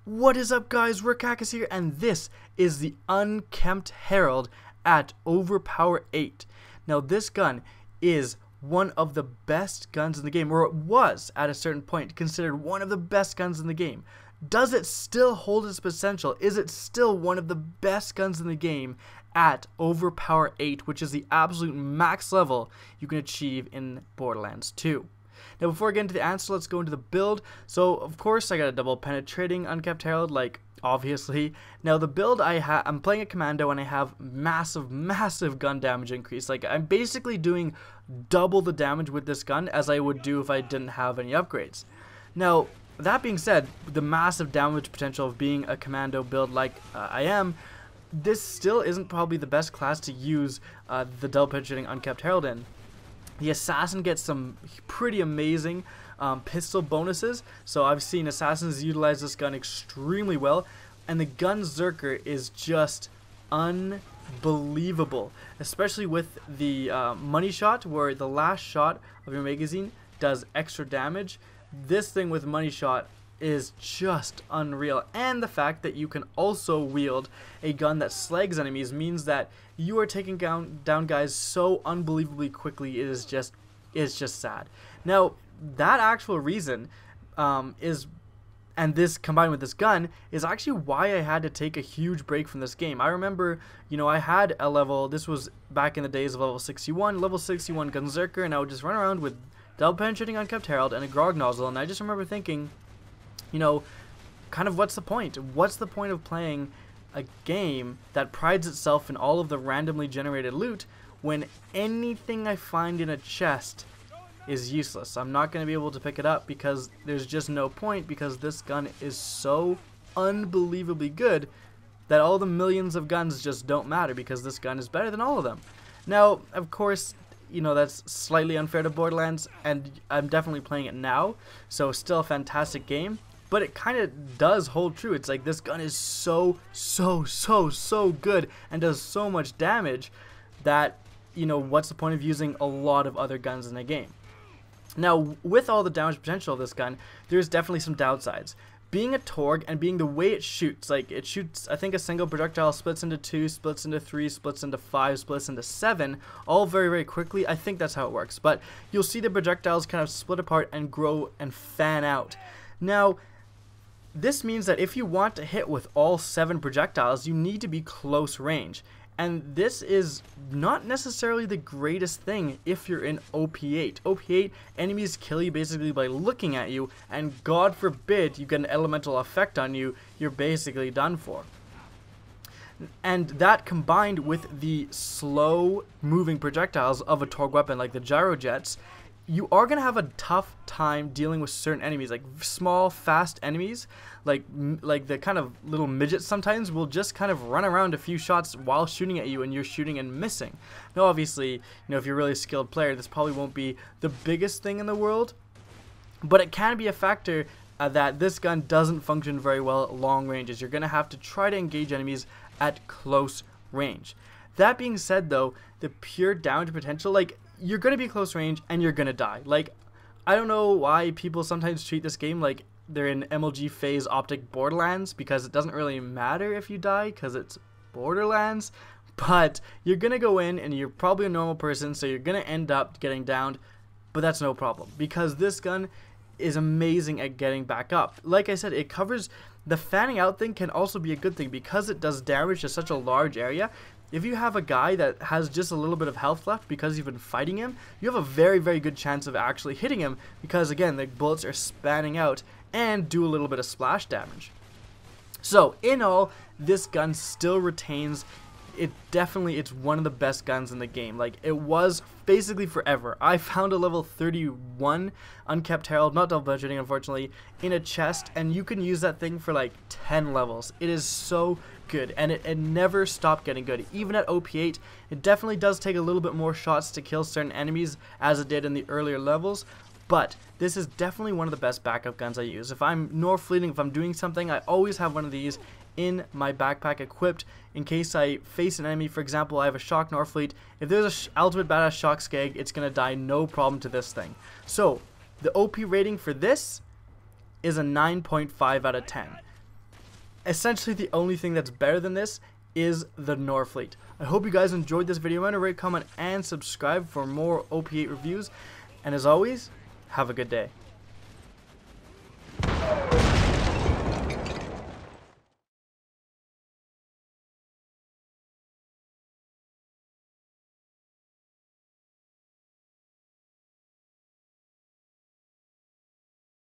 What is up, guys? Rickackis here, and this is the Unkempt Harold at Overpower 8. Now, this gun is one of the best guns in the game, or it was at a certain point considered one of the best guns in the game. Does it still hold its potential? Is it still one of the best guns in the game at Overpower 8, which is the absolute max level you can achieve in Borderlands 2? Now, before I get into the answer, let's go into the build. So, of course, I got a double penetrating Unkempt Harold, like, obviously. Now, the build I'm playing a commando, and I have massive gun damage increase. Like, I'm basically doing double the damage with this gun as I would do if I didn't have any upgrades. Now, that being said, the massive damage potential of being a commando build like I am, this still isn't probably the best class to use the double penetrating Unkempt Harold in. The assassin gets some pretty amazing pistol bonuses, so I've seen assassins utilize this gun extremely well, and the gunzerker is just unbelievable, especially with the money shot, where the last shot of your magazine does extra damage. This thing with money shot is just unreal, and the fact that you can also wield a gun that slags enemies means that you are taking down guys so unbelievably quickly. It is just sad. Now, that actual reason and this combined with this gun is actually why I had to take a huge break from this game. I remember, you know, I had a level, this was back in the days of level 61 gunzerker, and I would just run around with double penetrating Unkempt Harold and a grog nozzle, and I just remember thinking, you know, kind of what's the point? What's the point of playing a game that prides itself in all of the randomly generated loot when anything I find in a chest is useless? I'm not going to be able to pick it up because there's just no point, because this gun is so unbelievably good that all the millions of guns just don't matter, because this gun is better than all of them. Now, of course, you know, that's slightly unfair to Borderlands, and I'm definitely playing it now, so still a fantastic game. But it kind of does hold true. It's like this gun is so good and does so much damage that, you know, what's the point of using a lot of other guns in the game? Now, with all the damage potential of this gun, there's definitely some downsides. Being a Torg and being the way it shoots, like it shoots, I think a single projectile splits into 2, splits into 3, splits into 5, splits into 7, all very quickly. I think that's how it works. But you'll see the projectiles kind of split apart and grow and fan out. Now, this means that if you want to hit with all 7 projectiles, you need to be close range. And this is not necessarily the greatest thing if you're in OP8. OP8, enemies kill you basically by looking at you, and God forbid you get an elemental effect on you, you're basically done for. And that combined with the slow moving projectiles of a Torg weapon like the gyrojets, you are going to have a tough time dealing with certain enemies, like small, fast enemies, like the kind of little midgets sometimes will just kind of run around a few shots while shooting at you, and you're shooting and missing. Now, obviously, you know, if you're a really skilled player, this probably won't be the biggest thing in the world, but it can be a factor that this gun doesn't function very well at long ranges. You're going to have to try to engage enemies at close range. That being said, though, the pure damage potential, like, you're going to be close range and you're going to die. Like, I don't know why people sometimes treat this game like they're in MLG phase optic Borderlands, because it doesn't really matter if you die because it's Borderlands, but you're going to go in and you're probably a normal person, so you're going to end up getting downed, but that's no problem because this gun is amazing at getting back up. Like I said, it covers the fanning out thing, can also be a good thing because it does damage to such a large area. If you have a guy that has just a little bit of health left because you've been fighting him, you have a very good chance of actually hitting him because, again, the bullets are spanning out and do a little bit of splash damage. So, in all, this gun still retains, it's one of the best guns in the game. Like, it was basically forever. I found a level 31 Unkempt Harold, not double budgeting unfortunately, in a chest, and you can use that thing for like 10 levels. It is so good, and it never stopped getting good. Even at OP8, it definitely does take a little bit more shots to kill certain enemies as it did in the earlier levels, but this is definitely one of the best backup guns I use. If I'm Norfleeting, if I'm doing something, I always have one of these in my backpack equipped in case I face an enemy. For example, I have a shock Norfleet. If there's a ultimate badass shock skag, it's gonna die no problem to this thing. So the OP rating for this is a 9.5 out of 10. essentially the only thing that's better than this is the Norfleet. I hope you guys enjoyed this video. Remember to rate, comment, and subscribe for more OP8 reviews. And as always, have a good day.